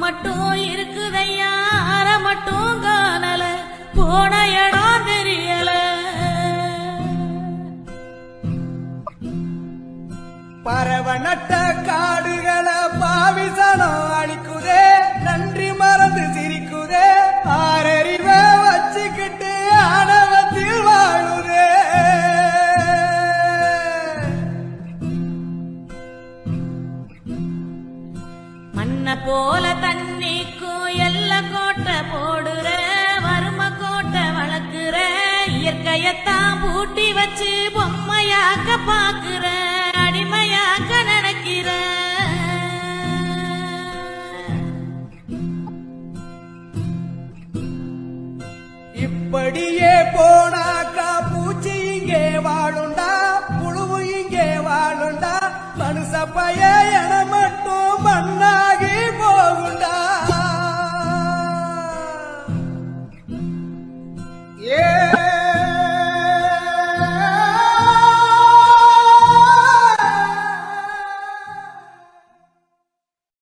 மட்டும் இருக்குதையா அற மட்டும் காணல போன இடம் தெரியல பறவ நட்ட காடுகளை பாவிசனம் அழிக்குதே நன்றி மறந்து சிரிக்குதே ஆறறிவ வச்சுக்கிட்டு ஆணவத்தில் வாழுதே மண்ண போல தண்ணிக்கும் எல்ல கோட்டை போடுற வறும கோட்டை வளர்க்குற இயற்கையத்தான் பூட்டி வச்சு பொம்மையாக்க பாக்குற அடிமையாக்க நினைக்கிற இப்படியே போனாக்கா பூச்சி இங்கே வாழுண்டா புழுவு இங்கே வாழுண்டா மனுஷ பய என மட்டும் மண்ணாகி போகுண்டா